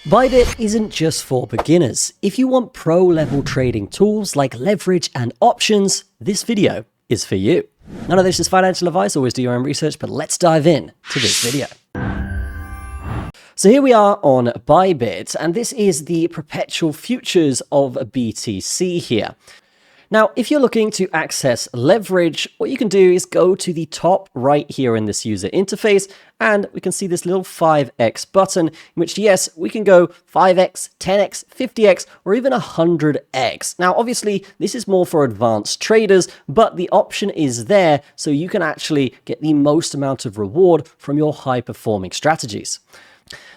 Bybit isn't just for beginners. If you want pro-level trading tools like leverage and options, this video is for you. None of this is financial advice, always do your own research, but let's dive in to this video. So here we are on Bybit, and this is the perpetual futures of BTC here. Now, if you're looking to access leverage, what you can do is go to the top right here in this user interface, and we can see this little 5x button, in which, yes, we can go 5x, 10x, 50x, or even 100x. Now, obviously, this is more for advanced traders, but the option is there so you can actually get the most amount of reward from your high-performing strategies.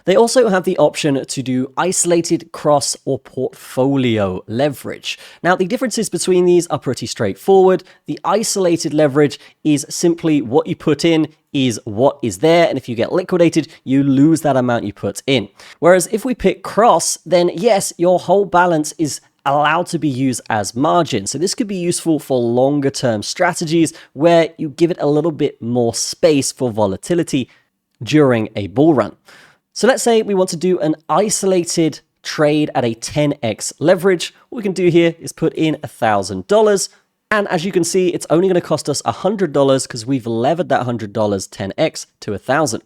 They also have the option to do isolated, cross, or portfolio leverage. Now, the differences between these are pretty straightforward. The isolated leverage is simply what you put in is what is there, and if you get liquidated, you lose that amount you put in. Whereas if we pick cross, then yes, your whole balance is allowed to be used as margin. So this could be useful for longer term strategies where you give it a little bit more space for volatility during a bull run. So let's say we want to do an isolated trade at a 10x leverage. What we can do here is put in $1,000. And as you can see, it's only going to cost us $100 because we've levered that $100 10x to 1,000.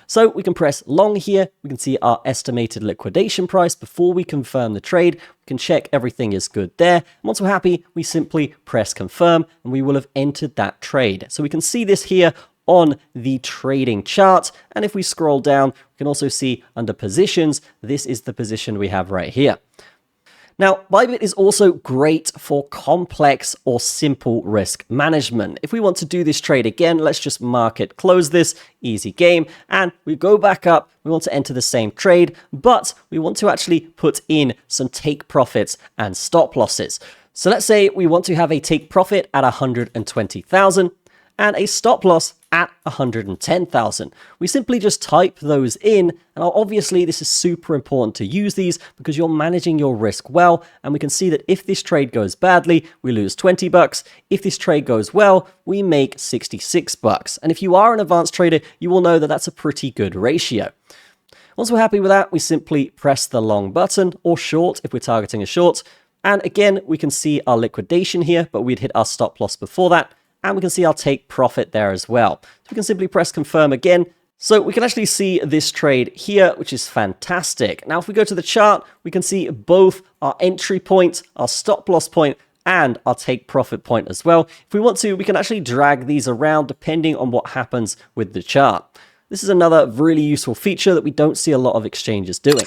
So we can press long here. We can see our estimated liquidation price before we confirm the trade. We can check everything is good there. And once we're happy, we simply press confirm and we will have entered that trade. So we can see this here on the trading chart. And if we scroll down, we can also see under positions, this is the position we have right here. Now, Bybit is also great for complex or simple risk management. If we want to do this trade again, let's just market close this, easy game, and we go back up. We want to enter the same trade, but we want to actually put in some take profits and stop losses. So let's say we want to have a take profit at 120,000 and a stop loss at 110,000. We simply just type those in, and obviously this is super important to use these because you're managing your risk well, and we can see that if this trade goes badly, we lose 20 bucks. If this trade goes well, we make 66 bucks. And if you are an advanced trader, you will know that that's a pretty good ratio. Once we're happy with that, we simply press the long button, or short if we're targeting a short. And again, we can see our liquidation here, but we'd hit our stop loss before that. And we can see our take profit there as well. So we can simply press confirm again. So we can actually see this trade here, which is fantastic. Now, if we go to the chart, we can see both our entry point, our stop loss point, and our take profit point as well. If we want to, we can actually drag these around depending on what happens with the chart. This is another really useful feature that we don't see a lot of exchanges doing.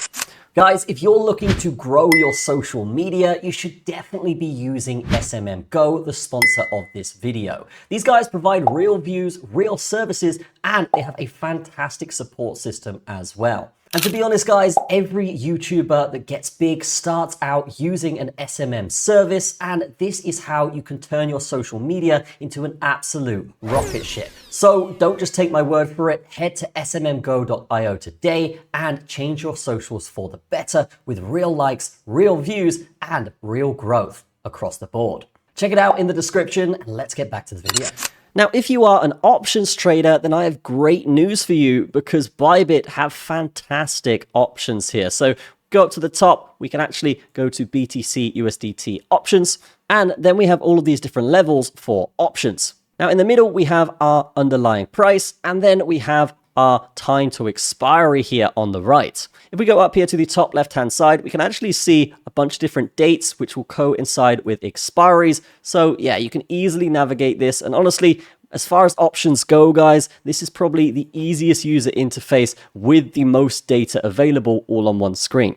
Guys, if you're looking to grow your social media, you should definitely be using SMM Go, the sponsor of this video. These guys provide real views, real services, and they have a fantastic support system as well. And to be honest, guys, every YouTuber that gets big starts out using an SMM service, and this is how you can turn your social media into an absolute rocket ship. So don't just take my word for it. Head to smmgo.io today and change your socials for the better with real likes, real views, and real growth across the board. Check it out in the description, and let's get back to the video. Now, if you are an options trader, then I have great news for you because Bybit have fantastic options here. So go up to the top, we can actually go to BTC USDT options, and then we have all of these different levels for options. Now, in the middle, we have our underlying price, and then we have our time to expiry here on the right. If we go up here to the top left-hand side, we can actually see a bunch of different dates which will coincide with expiries. So yeah, you can easily navigate this. And honestly, as far as options go, guys, this is probably the easiest user interface with the most data available all on one screen.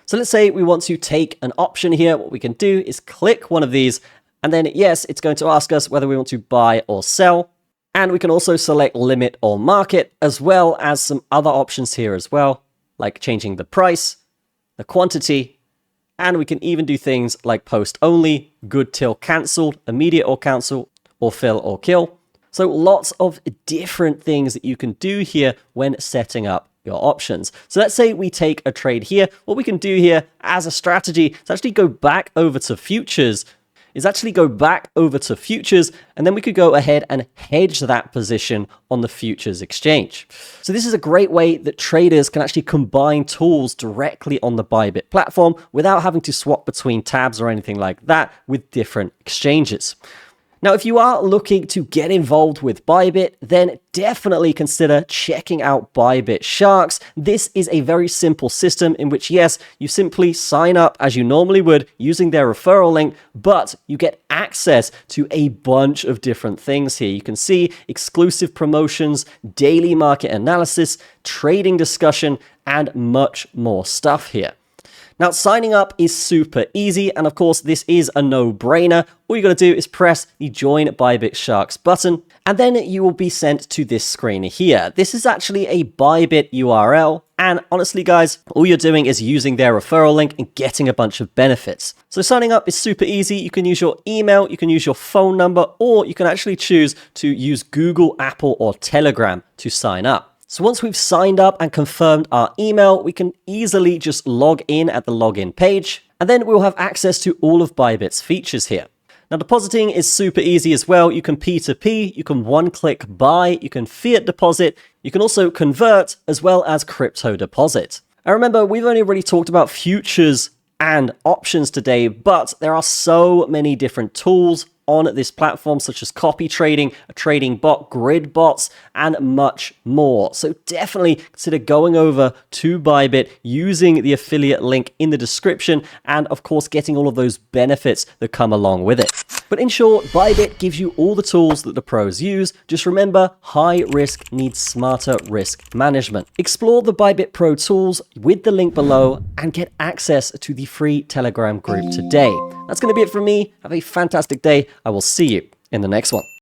So let's say we want to take an option here. What we can do is click one of these, and then yes, it's going to ask us whether we want to buy or sell. And we can also select limit or market, as well as some other options here as well, like changing the price, the quantity, and we can even do things like post only, good till cancelled, immediate or cancel, or fill or kill. So lots of different things that you can do here when setting up your options. So let's say we take a trade here. What we can do here as a strategy is actually go back over to futures. is actually go back over to futures, and then we could go ahead and hedge that position on the futures exchange. So this is a great way that traders can actually combine tools directly on the Bybit platform without having to swap between tabs or anything like that with different exchanges. Now, if you are looking to get involved with Bybit, then definitely consider checking out Bybit Sharks. This is a very simple system in which, yes, you simply sign up as you normally would using their referral link, but you get access to a bunch of different things here. You can see exclusive promotions, daily market analysis, trading discussion, and much more stuff here. Now, signing up is super easy, and of course, this is a no-brainer. All you got to do is press the Join Bybit Sharks button, and then you will be sent to this screen here. This is actually a Bybit URL, and honestly, guys, all you're doing is using their referral link and getting a bunch of benefits. So signing up is super easy. You can use your email, you can use your phone number, or you can actually choose to use Google, Apple, or Telegram to sign up. So once we've signed up and confirmed our email, we can easily just log in at the login page, and then we'll have access to all of Bybit's features here. Now, depositing is super easy as well. You can P2P, you can one-click buy, you can fiat deposit, you can also convert, as well as crypto deposit. And remember, we've only really talked about futures and options today, but there are so many different tools on this platform, such as copy trading, a trading bot, grid bots, and much more. So definitely consider going over to Bybit, using the affiliate link in the description, and of course, getting all of those benefits that come along with it. But in short, Bybit gives you all the tools that the pros use. Just remember, high risk needs smarter risk management. Explore the Bybit Pro tools with the link below and get access to the free Telegram group today. That's going to be it from me. Have a fantastic day. I will see you in the next one.